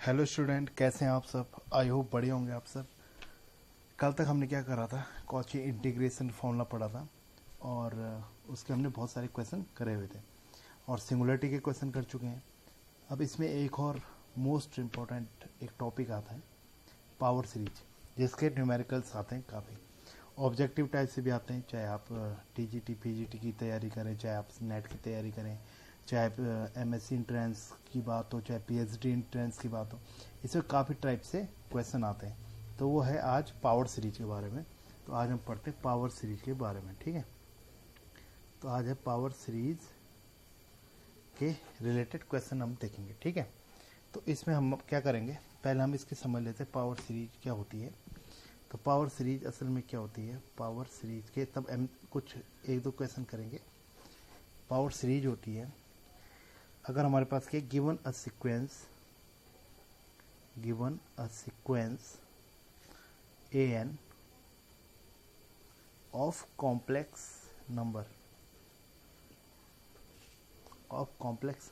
Hello student, कैसे हैं आप सब। आई होप बढ़िया होंगे आप सब। कल तक हमने क्या करा था, कॉची इंटीग्रेशन फॉर्मूला पढ़ा था और उसके हमने बहुत सारे क्वेश्चन करे हुए थे और सिंगुलरिटी के क्वेश्चन कर चुके हैं। अब इसमें एक और मोस्ट इम्पॉर्टेंट एक टॉपिक आता है, पावर सीरीज, जिसके न्यूमेरिकल्स आते हैं काफ़ी। ऑब्जेक्टिव टाइप से भी आते हैं, चाहे आप टीजीटी पीजीटी की तैयारी करें, चाहे आप नेट की तैयारी करें, चाहे एमएससी इंट्रेंस की बात हो, चाहे पीएचडी इंट्रेंस की बात हो। इसमें काफ़ी टाइप से क्वेश्चन आते हैं। तो वो है आज पावर सीरीज के बारे में। तो आज हम पढ़ते हैं पावर सीरीज के बारे में, ठीक है। तो आज है पावर सीरीज के रिलेटेड क्वेश्चन हम देखेंगे, ठीक है। तो इसमें हम क्या करेंगे, पहले हम इसकी समझ लेते हैं पावर सीरीज क्या होती है। तो पावर सीरीज असल में क्या होती है, पावर सीरीज के तब हम कुछ एक दो क्वेश्चन करेंगे। पावर सीरीज होती है अगर हमारे पास के given a sequence a n of complex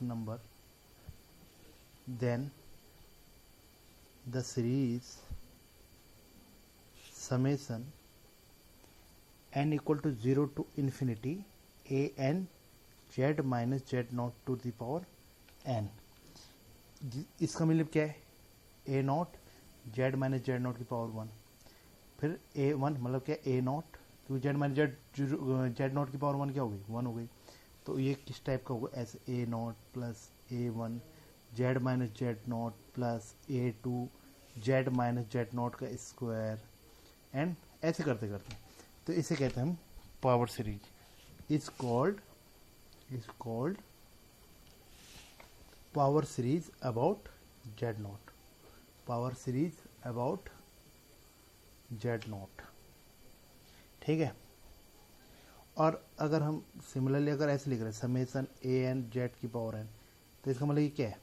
number then the series summation n equal to 0 to infinity a n z minus z naught to the power n। इसका मतलब क्या है, a not z minus z not की power 1, फिर a1 मतलब क्या है, a not, क्योंकि z माइनस z नॉट की पावर 1 क्या हो गई, 1 हो गई। तो ये किस टाइप का होगा, ऐसे a not plus a1 Z minus z not plus a2 Z minus z not का स्क्वायर एंड ऐसे करते करते। तो इसे कहते हैं हम power series. Is called power series about Z not, power series about Z not, ठीक है। और अगर हम सिमिलरली अगर ऐसे लिख रहे हैं समेसन ए एन जेड की पावर एन, तो इसका मतलब ये क्या है,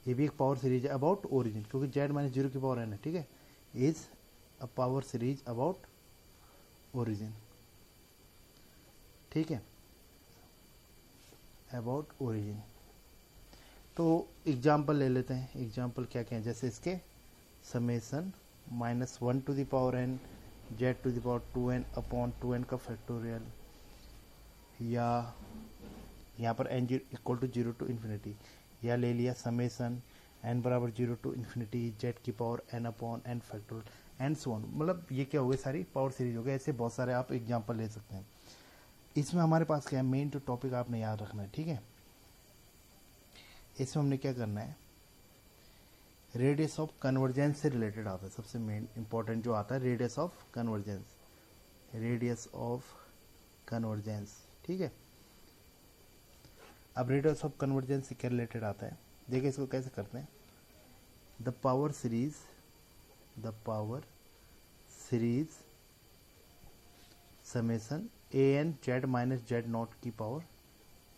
ये भी एक पावर सीरीज है अबाउट ओरिजिन, क्योंकि जेड माइनस जीरो की पावर एन है, ठीक है। Is a power series about origin, ठीक है, अबाउट ओरिजिन। तो एग्जाम्पल ले लेते हैं। एग्जाम्पल क्या क्या है, जैसे इसके summation -1 to the power n z to the power 2n upon 2n का फैक्टोरियल, या यहाँ पर n equal to 0 to infinity, या ले लिया समेसन n बराबर 0 टू इन्फिनिटी जेड की power n upon n factorial and so on. मतलब ये क्या हो गई, सारी पावर सीरीज हो गई। ऐसे बहुत सारे आप एग्जाम्पल ले सकते हैं। इसमें हमारे पास क्या है, मेन जो टॉपिक आपने याद रखना है, ठीक है। इसमें हमने क्या करना है, रेडियस ऑफ कन्वर्जेंस से रिलेटेड आता है। सबसे मेन इंपॉर्टेंट जो आता है रेडियस ऑफ कन्वर्जेंस, ठीक है। अब रेडियस ऑफ कन्वर्जेंस से क्या रिलेटेड आता है, देखिए इसको कैसे करते हैं। The power series summation a n z minus z naught की power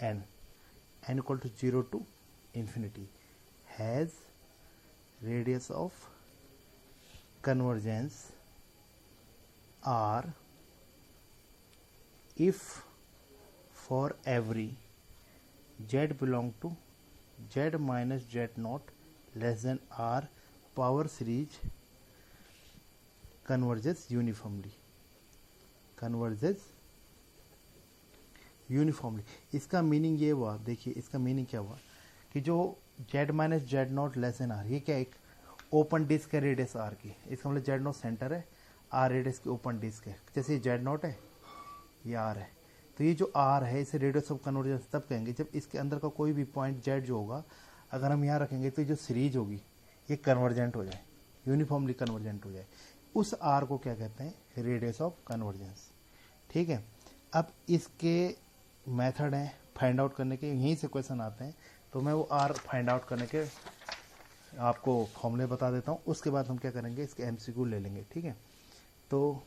n equal to 0 to infinity has radius of convergence R if for every z belong to z minus z naught less than r power series converges uniformly। इसका meaning ये हुआ, देखिए इसका meaning क्या हुआ कि जो z minus z naught less than r, ये क्या एक ओपन डिस्क है रेडियस आर की। इसका मतलब जेड नॉट सेंटर है, आर रेडियस की ओपन डिस्क है। जैसे ये जेड नॉट है, ये आर है, तो ये जो आर है इसे रेडियस ऑफ कन्वर्जेंस तब कहेंगे जब इसके अंदर का कोई भी पॉइंट जेड जो होगा अगर हम यहाँ रखेंगे तो जो सीरीज होगी ये कन्वर्जेंट हो जाए, यूनिफॉर्मली कन्वर्जेंट हो जाए। उस आर को क्या कहते हैं, रेडियस ऑफ कन्वर्जेंस, ठीक है। अब इसके मेथड हैं फाइंड आउट करने के, यहीं से क्वेश्चन आते हैं। तो मैं वो आर फाइंड आउट करने के आपको फॉर्मूले बता देता हूँ, उसके बाद हम क्या करेंगे, इसके एमसीक्यू ले लेंगे, ठीक है। तो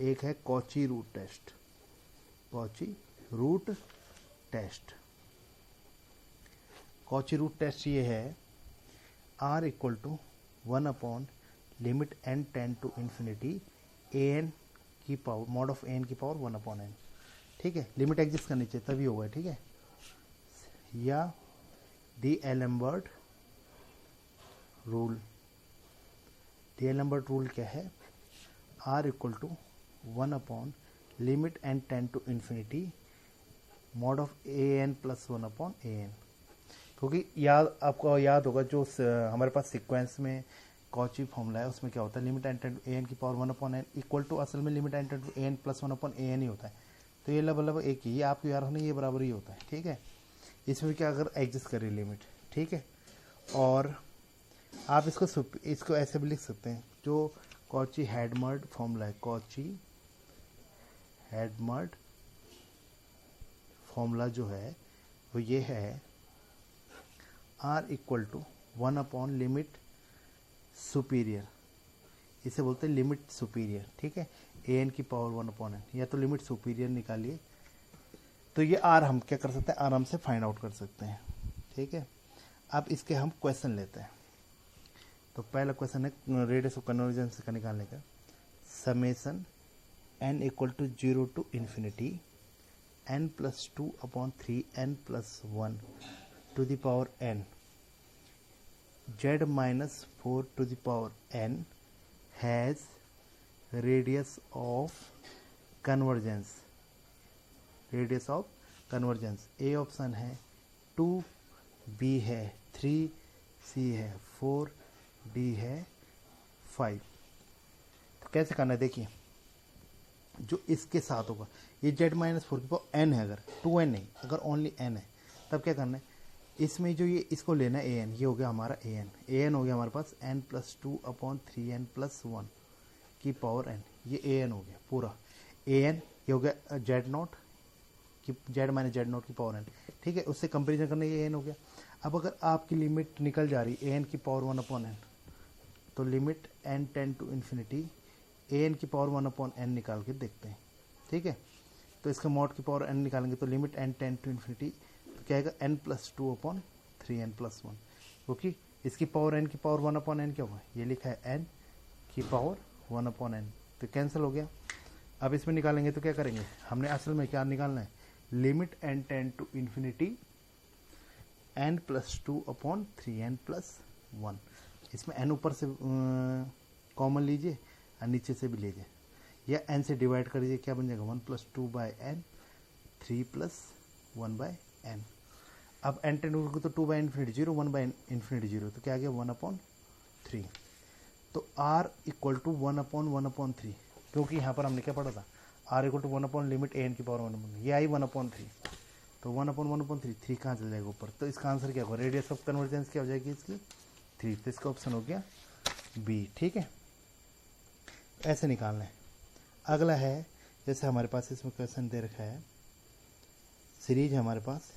एक है Cauchy root test. Cauchy root test ये है r equal to 1 upon limit n tend to infinity a n की पावर मॉड ऑफ एन की पावर 1 अपॉन एन, ठीक है। लिमिट एग्जिस्ट करनी चाहिए तभी होगा, ठीक है। या D'Alembert rule, real number rule क्या है, are equal to 1 upon limit n tend to infinity mod of a n plus 1 upon a n. क्योंकि आपको याद होगा जो हमारे पास सीक्वेंस में कॉची फॉर्मूला है उसमें क्या होता है, limit n tend to a n की power 1 upon n equal to असल में limit n tend to a n plus 1 upon a N ही होता है। तो ये लगभग एक ही, ये आपको याद होना ये बराबर ही होता है, ठीक है। इसमें क्या अगर एग्जिस्ट करें लिमिट, ठीक है, और आप इसको ऐसे भी लिख सकते हैं, जो कॉची हैडमर्ड फॉर्मूला है, कॉची हैडमर्ड फॉर्मूला जो है वो ये है, are equal to 1 upon limit superior, इसे बोलते हैं लिमिट सुपीरियर, ठीक है, ए एन की पावर 1 अपॉन एन, या तो लिमिट सुपीरियर निकालिए। तो ये आर हम क्या कर सकते हैं, आराम से फाइंड आउट कर सकते हैं, ठीक है। अब इसके हम क्वेश्चन लेते हैं। तो पहला क्वेश्चन है रेडियस ऑफ कन्वर्जेंस का निकालने का, summation n equal to 0 to infinity n plus 2 upon 3 n plus 1 to the power n z minus 4 to the power n has radius of convergence, radius of convergence A option है 2, B है 3, C है 4, D है 5। तो कैसे करना है, देखिए जो इसके साथ होगा ये z माइनस 4 की पावर n है, अगर 2n नहीं, अगर ओनली n है तब क्या करना है, इसमें जो ये इसको लेना है ए एन, ये हो गया हमारा ए एन हो गया हमारे पास n plus 2 upon 3n plus 1 की पावर n, ये ए एन हो गया पूरा ए एन, ये हो गया जेड नॉट की जेड माइनस जेड नॉट की पावर n, ठीक है, उससे कंपेरिजन करने ये एन हो गया। अब अगर आपकी लिमिट निकल जा रही ए एन की पावर 1 अपॉन एन, तो limit n tend to infinity a n की पावर 1 अपॉन n निकाल के देखते हैं, ठीक है। तो इसका मॉड की पावर n निकालेंगे तो limit n tend to infinity क्या आएगा, n plus 2 upon 3n plus 1, क्योंकि इसकी पावर n की पावर 1 अपॉन n क्या हुआ, ये लिखा है n की पावर 1 अपॉन n, तो कैंसिल हो गया। अब इसमें निकालेंगे तो क्या करेंगे, हमने असल में क्या निकालना है, limit n tend to infinity n plus 2 upon 3n plus 1, इसमें n ऊपर से कॉमन लीजिए और नीचे से भी लीजिए, या n से डिवाइड कर दीजिए, क्या बन जाएगा 1 plus 2 by n 3 plus 1 by n। अब n टेंड टू तो 2 बाई इन्फिनिटी 0, 1 बाई इन्फिनिटी 0, तो क्या आ गया 1 अपॉन 3। तो r इक्वल टू 1 अपॉन 3, क्योंकि यहाँ पर हमने क्या पढ़ा था, r equal to 1 upon limit a n की पावर 1 अपॉन, ये आई 1 अपॉन 3, तो 1 अपॉन 3 कहाँ चल जाएगा ऊपर, तो इसका आंसर क्या होगा, रेडियस ऑफ कन्वर्जेंस क्या हो जाएगी इसकी 3, तो इसका ऑप्शन हो गया बी, ठीक है। ऐसे निकालना है। अगला है, जैसे हमारे पास इसमें क्वेश्चन दे रखा है, सीरीज है हमारे पास,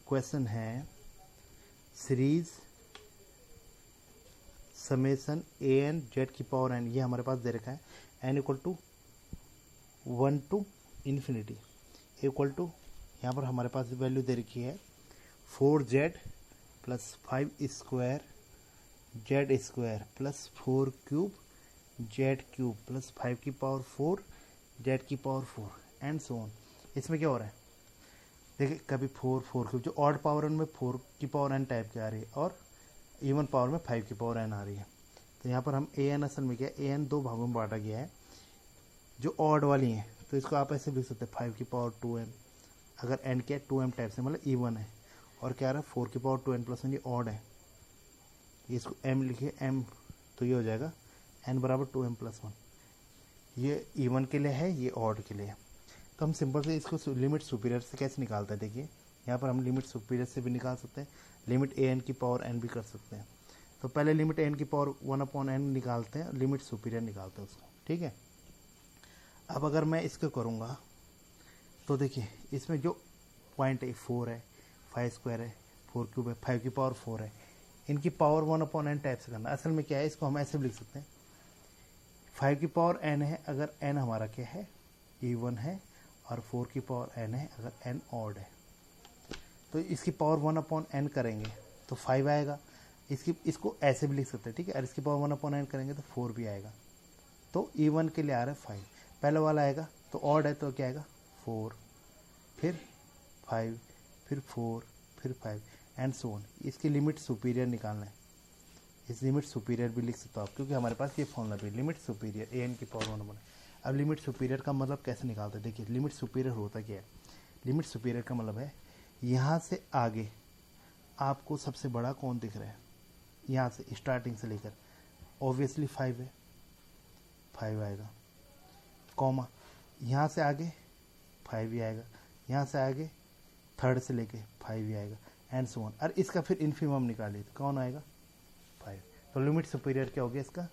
क्वेश्चन है series summation a n z की पावर एन, ये हमारे पास दे रखा है, n equal to 1 to infinity equal to, यहाँ पर हमारे पास वैल्यू दे रखी है 4z plus 5 square z square plus 4 cube z cube plus 5 की पावर 4 जेड की पावर 4 एंड सो ऑन। इसमें क्या हो रहा है, देखिए कभी 4 क्यूब, जो ऑड पावर उनमें 4 की पावर n टाइप की आ रही है और इवन पावर में 5 की पावर n आ रही है। तो यहाँ पर हम ए एन असल में क्या, ए एन 2 भागों में बांटा गया है, जो ऑड वाली हैं तो इसको आप ऐसे लिख सकते हैं 5 की पावर 2m, अगर n क्या है 2m टाइप से मतलब इवन है, और क्या आ रहा है 4 की पावर 2n प्लस 1, ये ऑड है, ये इसको m लिखिए m, तो ये हो जाएगा n बराबर 2m प्लस 1, ये इवन के लिए है, ये ऑड के लिए है। तो हम सिंपल से इसको लिमिट सुपीरियर से कैसे निकालते हैं, देखिए यहाँ पर हम लिमिट सुपीरियर से भी निकाल सकते हैं, लिमिट ए एन की पावर n भी कर सकते हैं। तो पहले लिमिट एन की पावर 1 अपॉन n निकालते हैं, लिमिट सुपीरियर निकालते हैं उसको, ठीक है। अब अगर मैं इसको करूँगा तो देखिए इसमें जो पॉइंट है 4 है, 5 स्क्वायर है, 4 क्यूब है, 5 की पावर 4 है, इनकी पावर 1 अपॉन n टाइप से करना। असल में क्या है, इसको हम ऐसे भी लिख सकते हैं 5 की पावर n है अगर n हमारा क्या है इवन है, और 4 की पावर n है अगर n ऑड है। तो इसकी पावर 1 अपॉन n करेंगे तो 5 आएगा, इसको ऐसे भी लिख सकते हैं, ठीक है, और इसकी पावर 1 अपॉन n करेंगे तो 4 भी आएगा। तो इवन के लिए आ रहा है 5, पहला वाला आएगा, तो ऑड है तो क्या आएगा 4, फिर 5, फिर 4, फिर 5, एंड सो ऑन। इसकी लिमिट सुपीरियर निकालना है, इस लिमिट सुपीरियर भी लिख सकते हो आप, क्योंकि हमारे पास ये फॉर्मूला भी लिमिट सुपीरियर ए एन की पावर 1 बने। अब लिमिट सुपीरियर का मतलब कैसे निकालते हैं, देखिए लिमिट सुपीरियर होता क्या है। लिमिट सुपीरियर का मतलब है यहाँ से आगे आपको सबसे बड़ा कौन दिख रहा है, यहाँ से स्टार्टिंग से लेकर ऑब्वियसली 5 है, 5 आएगा, कॉमा यहाँ से आगे 5 ही आएगा, यहाँ से आगे थर्ड से लेके 5 ही आएगा, एंड सो ऑन। और इसका फिर इन्फिमम निकालिए तो कौन आएगा, 5। तो लिमिट सुपीरियर क्या हो गया, इसका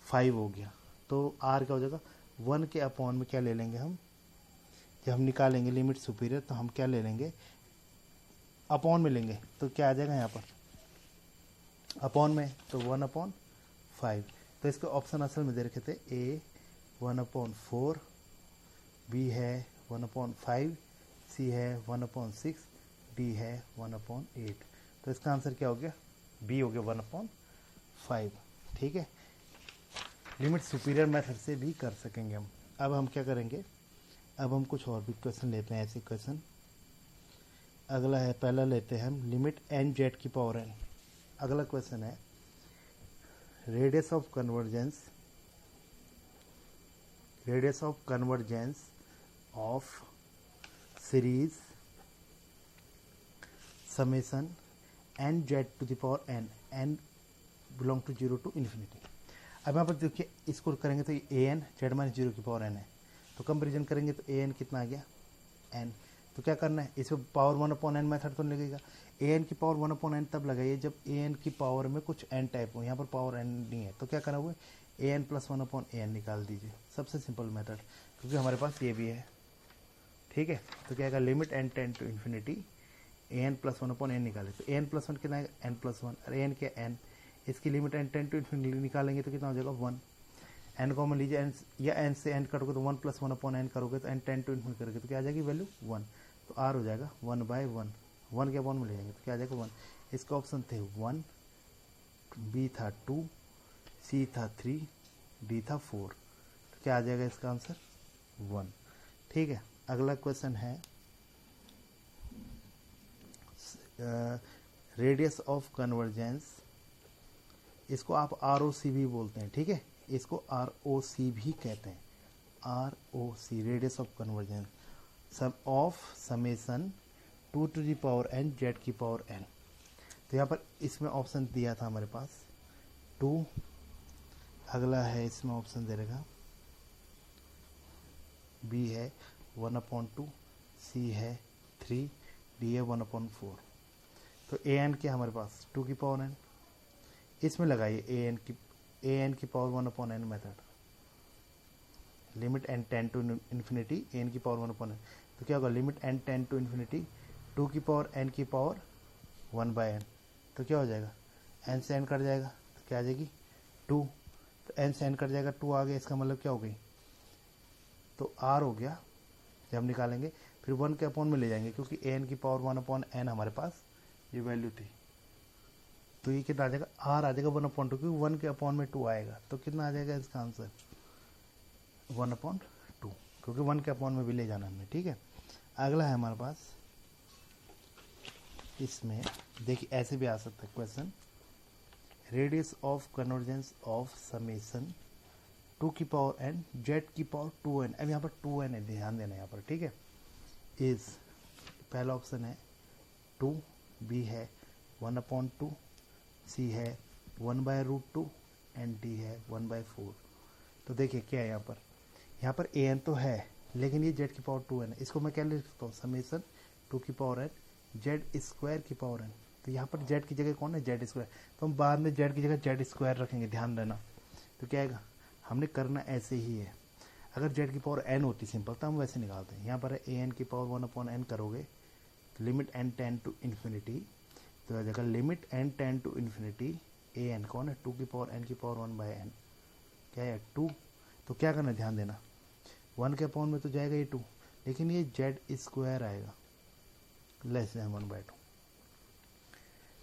5 हो गया। तो आर क्या हो जाएगा, 1 के अपॉन में क्या ले लेंगे हम, जब हम निकालेंगे लिमिट सुपीरियर तो हम क्या ले लेंगे, अपॉन में लेंगे, तो क्या आ जाएगा यहाँ पर अपॉन में, तो 1/5। तो इसके ऑप्शन असल में दे रखे थे, ए 1/4, बी है 1/5, सी है 1/6, डी है 1/8। तो इसका आंसर क्या हो गया, बी हो गया 1/5। ठीक है, लिमिट सुपीरियर मेथड से भी कर सकेंगे हम। अब हम क्या करेंगे, अब हम कुछ और भी क्वेश्चन लेते हैं, ऐसे क्वेश्चन। अगला है, पहला लेते हैं हम लिमिट एन जेड की पावर एन। अगला क्वेश्चन है radius of convergence of series summation n z to the power n, n belong to 0 to infinity। अब यहाँ पर देखिए इसको करेंगे तो ए एन जेड माइनस 0 की पावर एन है, तो कंपेरिजन करेंगे तो ए एन कितना आ गया, एन। तो क्या करना है, इसमें पावर 1/n मेथड तो लगेगा। ए एन की पावर 1/n तब लगाइए जब ए एन की पावर में कुछ एन टाइप हो, यहाँ पर पावर एन नहीं है, तो क्या करना हुआ, ए एन प्लस 1/n निकाल दीजिए, सबसे सिंपल मेथड, क्योंकि हमारे पास ये भी है। ठीक है, तो क्या आएगा, limit n tend to infinity a n plus 1/n निकाले, तो ए एन प्लस 1 कितना आएगा, एन प्लस 1, और ए एन क्या एन, इसकी limit n tend to infinity निकालेंगे तो कितना हो जाएगा, 1। एन कॉमन लीजिए, एन या एन से एन करोगे तो 1 + 1/n करोगे तो एन टेंड टू इन्फिनिटी करोगे तो क्या आ जाएगी वैल्यू 1। तो आर हो जाएगा 1/1, 1 के अपॉन में ले जाएंगे तो क्या आ जाएगा 1। इसके ऑप्शन थे 1, बी था 2, सी था 3, डी था 4। तो क्या आ जाएगा इसका आंसर 1। ठीक है, अगला क्वेश्चन है रेडियस ऑफ कन्वर्जेंस, इसको आप ROC भी बोलते हैं। ठीक है, इसको ROC भी कहते हैं, ROC radius of convergence sum of summation 2 to the power n z की पावर n। तो यहाँ पर इसमें ऑप्शन दिया था हमारे पास 2, अगला है इसमें ऑप्शन दे रहेगा बी है 1/2, सी है 3, डी है 1/4। तो ए एन क्या हमारे पास 2 की पावर n, इसमें लगाइए ए एन की power 1/n method, limit n tend to infinity a n की पावर 1/n। तो क्या होगा, limit n tend to infinity 2 की पावर n की पावर 1/n। तो क्या हो जाएगा, n से n कट जाएगा तो क्या आ जाएगी 2, तो n से n कट जाएगा 2 आ गया, इसका मतलब क्या हो गई, तो r हो गया। जब हम निकालेंगे फिर 1 के अपॉन में ले जाएंगे, क्योंकि ए एन की पावर 1/n हमारे पास ये वैल्यू थी, तो ये कितना आ जाएगा, r आ जाएगा 1/2, क्योंकि 1 के अपॉन में 2 आएगा, तो कितना आ जाएगा इसका आंसर 1/2, क्योंकि 1 के अपॉन में भी ले जाना हमने। ठीक है, अगला है हमारे पास, इसमें देखिए ऐसे भी आ सकता है question, radius of convergence of summation 2 की पावर n जेड की पावर 2n। अब यहाँ पर 2n है, ध्यान देना यहाँ पर। ठीक है, इज पहला ऑप्शन है 2, बी है 1/2, सी है 1/√2 एंड डी है 1/4। तो देखिए क्या है यहाँ पर ए एन तो है, लेकिन ये जेड की पावर 2n है, इसको मैं क्या लिख सकता हूँ, समेसन 2 की पावर n जेड स्क्वायर की पावर n। तो यहाँ पर जेड की जगह कौन है, जेड स्क्वायर, तो हम बाद में जेड की जगह जेड स्क्वायर रखेंगे, ध्यान देना। तो क्या आएगा, हमने करना ऐसे ही है, अगर जेड की पावर n होती सिंपल तो हम वैसे निकालते हैं। यहाँ पर है ए एन की पावर 1/n करोगे तो limit n tend to infinity, तो आ जाएगा limit n tend to infinity a n कौन है 2 की पावर n की पावर 1/n, क्या है 2। तो क्या करना है, ध्यान देना, 1 के अपॉन में तो जाएगा ये 2, लेकिन ये जेड स्क्वायर आएगा लेस देन 1/2।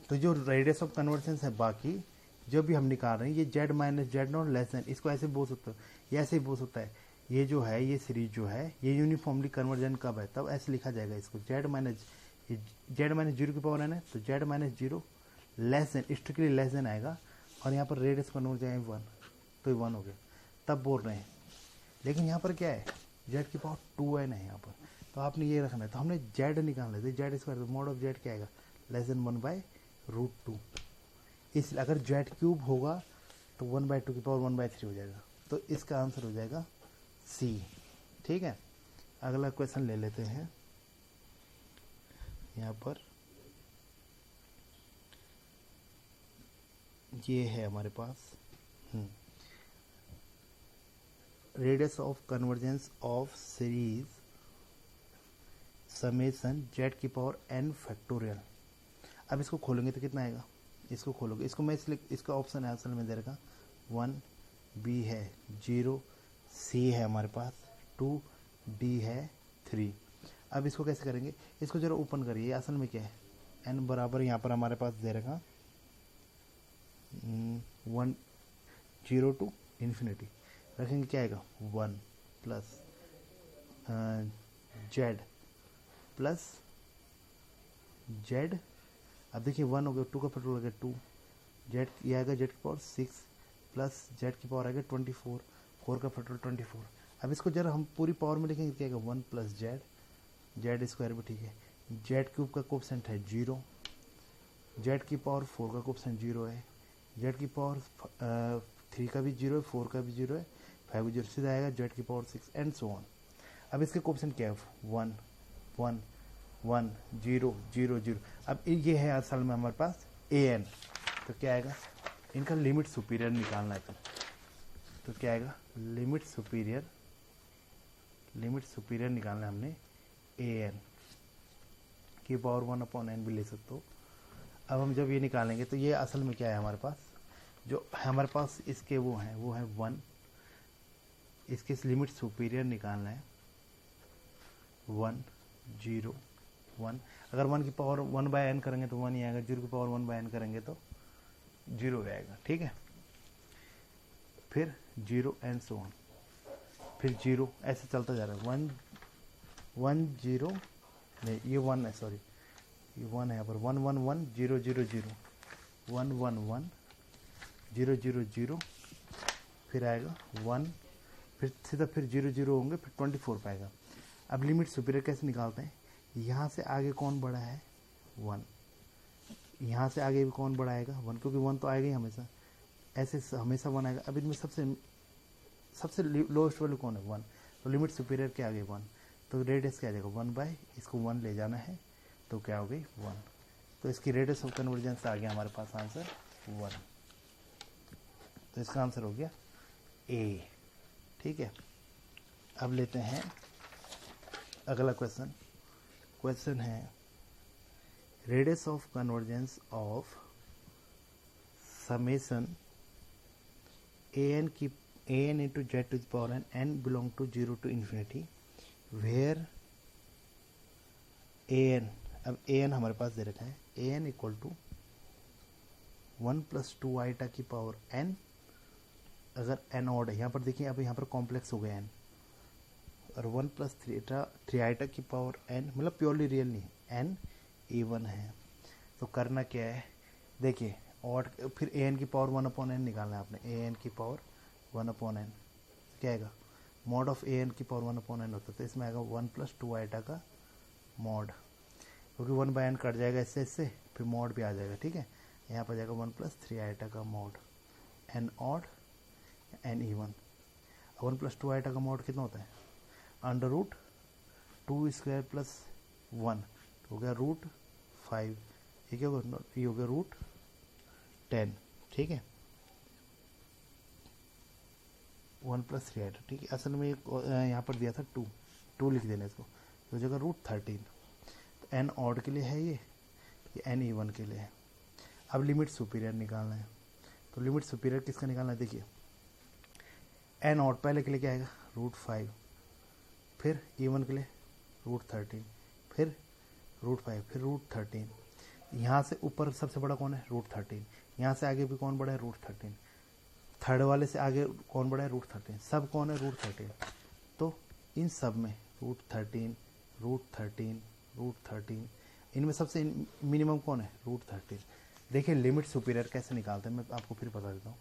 तो जो रेडियस ऑफ कन्वर्जेंस है बाकी जो भी हम निकाल रहे हैं, ये Z minus z naught less then, इसको ऐसे बोल सकते हो, ये ऐसे ही बोल सकता है, ये जो है ये सीरीज जो है ये यूनिफॉर्मली कन्वर्जेंट कब है, तब ऐसे लिखा जाएगा इसको, जेड माइनस ये जेड माइनस जीरो की पावर एन है, तो Z minus zero less than, strictly less than आएगा, और यहाँ पर रेडियस कन्वर्ट जाएंगे 1, तो ये 1 हो गया, तब बोल रहे हैं। लेकिन यहाँ पर क्या है, जेड की पावर 2n है यहाँ पर, तो आपने ये रखना है, तो हमने जेड निकालना है, जेड स्क्वायर, तो मॉड ऑफ जेड क्या आएगा, लेस देन 1/√2। इसलिए अगर जेड क्यूब होगा तो 1/2 की पावर 1/3 हो जाएगा, तो इसका आंसर हो जाएगा सी। ठीक है, अगला क्वेश्चन ले लेते हैं। यहाँ पर ये है हमारे पास radius of convergence of series summation z की पावर n फैक्टोरियल। अब इसको खोलेंगे तो कितना आएगा, इसको खोलोगे, इसको मैं इसलिए, इसका ऑप्शन है असल में दे रखा 1, b है 0, c है हमारे पास 2, d है 3। अब इसको कैसे करेंगे, इसको जरा ओपन करिए, असल में क्या है, n बराबर यहाँ पर हमारे पास दे रखा 1 0 to इन्फिनिटी, रखेंगे क्या आएगा 1 प्लस जेड प्लस जेड। अब देखिए 1 हो गया, 2 का फैक्टोरियल हो गया 2, जेड ये आएगा जेड की पावर 6 प्लस जेड की पावर आएगा 24, 4 का फैक्टोरियल 24। अब इसको जरा हम पूरी पावर में लिखेंगे क्या आएगा 1 प्लस जेड, जेड स्क्वायर भी ठीक है, जेड क्यूब का कोएफिशिएंट है 0, जेड की पावर 4 का कोएफिशिएंट 0 है, जेड की पावर 3 का भी 0 है, 4 का भी 0 है, 5 0 सीधा आएगा जेड की पावर 6 एंड सो ऑन। अब इसके कोएफिशिएंट क्या है 1 1 1 0 0 0। अब ये है असल में हमारे पास an, तो क्या आएगा, इनका लिमिट सुपीरियर निकालना है, तो क्या आएगा लिमिट सुपीरियर निकालना है हमने an की पावर 1/n भी ले सकते हो। अब हम जब ये निकालेंगे तो ये असल में क्या है हमारे पास, जो हमारे पास इसके वो है 1, इसके लिमिट सुपीरियर निकालना है 1 0 1। अगर 1 की पावर 1/n करेंगे तो 1 ही आएगा, 0 की पावर 1/n करेंगे तो 0 आएगा। ठीक है, फिर 0 एंड सो ऑन, फिर 0 ऐसे चलता जा रहा है 1 1 0 नहीं, ये 1 है, सॉरी ये 1 है यहाँ पर 1 1 1 0 0 0 1 1 1 0 0 0, फिर आएगा 1, फिर सीधा फिर 0 0 होंगे, फिर 24 पाएगा। अब लिमिट सुपीरियर कैसे निकालते हैं, यहाँ से आगे कौन बड़ा है 1, यहाँ से आगे भी कौन बड़ा आएगा 1, क्योंकि 1 तो आएगा ही हमेशा, ऐसे हमेशा 1 आएगा। अब इनमें सबसे लोएस्ट वैल्यू कौन है 1, तो लिमिट सुपीरियर के आगे 1, तो रेडियस क्या आ जाएगा 1/, इसको 1 ले जाना है तो क्या हो गई 1, तो इसकी रेडियस ऑफ कन्वर्जेंस आ गया हमारे पास आंसर 1, तो इसका आंसर हो गया ए। ठीक है, अब लेते हैं अगला क्वेश्चन है radius of convergence of summation an into z to the power n belong to 0 to infinity where an, अब an हमारे पास दे रखा है an इक्वल टू 1 + 2 आइटा की पावर n, अगर n ऑड है, यहाँ पर देखिए अब यहाँ पर कॉम्प्लेक्स हो गया n, और 1 + 3 आइटा की पावर n, मतलब प्योरली रियल नहीं, n even है। तो करना क्या है, देखिए ऑड, फिर an की पावर 1/n निकालना है आपने, an की पावर 1/n क्या आएगा, मॉड ऑफ an की पावर 1/n होता है, तो इसमें आएगा 1 + 2 आइटा का मॉड, क्योंकि 1/n कट जाएगा इससे, फिर मॉड भी आ जाएगा। ठीक है, यहाँ पर जाएगा 1 + 3 आइटा का mod, n odd n even. 1 + 2 iota का मॉड कितना होता है, √2² + 1 हो गया √5, ये क्या होगा, ये हो गया √10। ठीक है, 1 + 3 आइटा, ठीक है, असल में यहाँ पर दिया था 2 लिख देना इसको, तो जगह √13, तो n ऑड के लिए है ये n इवन के लिए है। अब लिमिट सुपीरियर निकालना है, तो लिमिट सुपीरियर किसका निकालना है, देखिए n ऑड पहले के लिए क्या आएगा √5, फिर इवन के लिए √13, फिर √5, फिर √13, यहाँ से ऊपर सबसे बड़ा कौन है √13, यहाँ से आगे भी कौन बड़ा है √13, थर्ड वाले से आगे कौन बड़ा है √13, सब कौन है √13, तो इन सब में √13 √13 √13, इनमें सबसे मिनिमम कौन है, √13। देखिए लिमिट सुपीरियर कैसे निकालते हैं, मैं आपको फिर बता देता हूँ।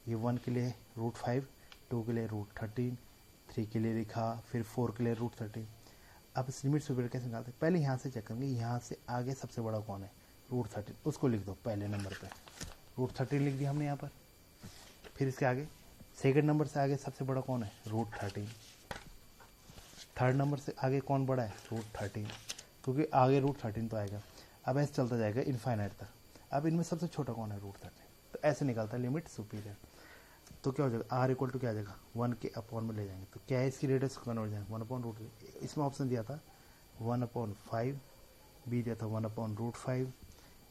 ये 1 के लिए √5, 2 के लिए √13, 3 के लिए लिखा, फिर 4 के लिए √13। अब इस लिमिट सुपीरियर कैसे निकालते हैं, पहले यहाँ से चेक करेंगे, यहाँ से आगे सबसे बड़ा कौन है, √13, उसको लिख दो पहले नंबर पे, √13 लिख दिया हमने यहाँ पर। फिर इसके आगे सेकंड नंबर से आगे सबसे बड़ा कौन है, √13। थर्ड नंबर से आगे कौन बड़ा है, √13, क्योंकि आगे √13 तो आएगा। अब ऐसे चलता जाएगा इनफाइनाइट तक। अब इनमें सबसे छोटा कौन है, √13। तो ऐसे निकलता है लिमिट सुपीरियर। तो क्या हो जाएगा, R इक्वल टू क्या आ जाएगा, 1 के अपॉन में ले जाएंगे। तो क्या है इसकी रेडियस कन्वर्ट 1/√3। इसमें ऑप्शन दिया था 1/5, B दिया था 1/√5,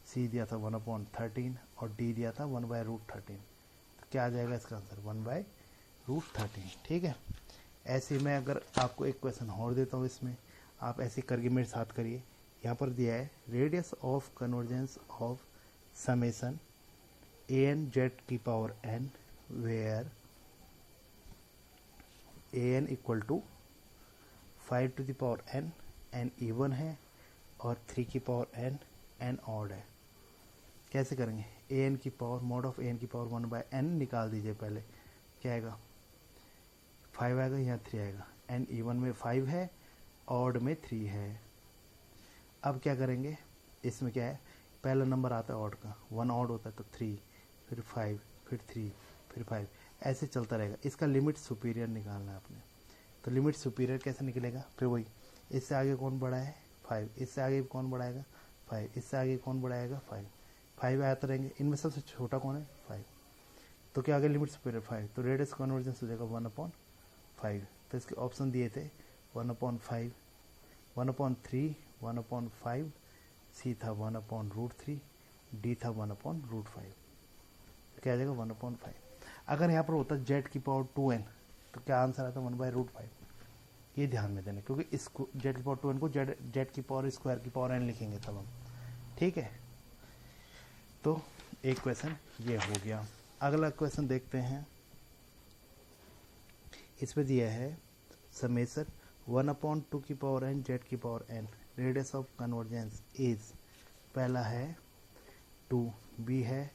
C दिया था 1/13 और D दिया था 1/√13। तो क्या आ जाएगा इसका आंसर, 1/√13। ठीक है। ऐसे मैं अगर आपको एक क्वेश्चन और देता हूँ, इसमें आप ऐसे करके मेरे साथ करिए। यहाँ पर दिया है radius of convergence of summation an(z)n where an equal to 5 to the power n even है और 3 की पावर n ऑड है। कैसे करेंगे, an की पावर मॉड ऑफ an की पावर 1/n निकाल दीजिए पहले। क्या आएगा, 5 आएगा, यहाँ 3 आएगा। n इवन में 5 है, ऑड में 3 है। अब क्या करेंगे, इसमें क्या है, पहला नंबर आता है ऑड का, 1 ऑड होता है तो 3, फिर 5, फिर 3, फिर 5, ऐसे चलता रहेगा। इसका लिमिट सुपीरियर निकालना है आपने। तो लिमिट सुपीरियर कैसे निकलेगा, फिर वही, इससे आगे कौन बड़ा है, 5, इससे आगे कौन बढ़ाएगा, 5, इससे आगे कौन बढ़ाएगा, 5 आते रहेंगे। इनमें सबसे छोटा कौन है, 5। तो क्या आगे लिमिट सुपीरियर 5, तो रेडियस कन्वर्जेंस हो जाएगा 1/5। तो इसके ऑप्शन दिए थे 1/5, 1/3, 1/5, C था 1/√3, D था 1/√5। क्या आ जाएगा, 1/5। अगर यहाँ पर होता z की पावर 2n तो क्या आंसर आता, 1/√5। ये ध्यान में देना, क्योंकि इसको z की पावर 2n को z की पावर स्क्वायर की पावर n लिखेंगे तब हम। ठीक है, तो एक क्वेश्चन ये हो गया। अगला क्वेश्चन देखते हैं। इसमें दिया है समेशन 1/2 की पावर n z की power n, radius of convergence is, पहला है 2, B है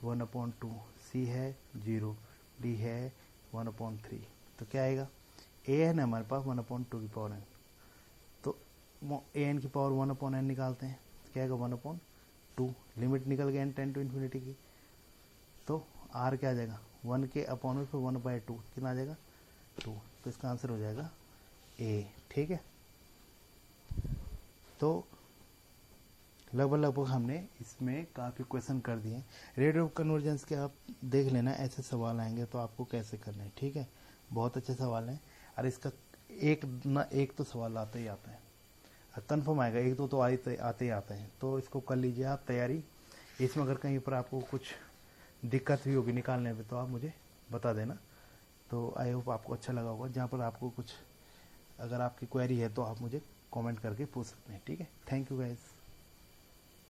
1/2, C है 0, D है 1/3। तो क्या आएगा, A है ना हमारे पास 1/2 की पावर n, तो an की पावर 1/n निकालते हैं। तो क्या आएगा, 1/2, लिमिट निकल गया n टेंड टू इन्फिनिटी की। तो R क्या आ जाएगा, 1 के अपॉन में फिर 1/2, कितना आ जाएगा, 2। तो इसका आंसर हो जाएगा A। ठीक है, तो लगभग हमने इसमें काफ़ी क्वेश्चन कर दिए। रेट ऑफ कन्वर्जेंस के आप देख लेना, ऐसे सवाल आएंगे तो आपको कैसे करना है। ठीक है, बहुत अच्छे सवाल हैं। और इसका एक तो सवाल आते ही आता है, कंफर्म आएगा, एक दो तो आते ही आते हैं। तो इसको कर लीजिए आप तैयारी। इसमें अगर कहीं पर आपको कुछ दिक्कत भी होगी निकालने में तो आप मुझे बता देना। तो आई होप आपको अच्छा लगा होगा। जहाँ पर आपको कुछ अगर आपकी क्वेरी है तो आप मुझे कमेंट करके पूछ सकते हैं। ठीक है, थैंक यू गाइस।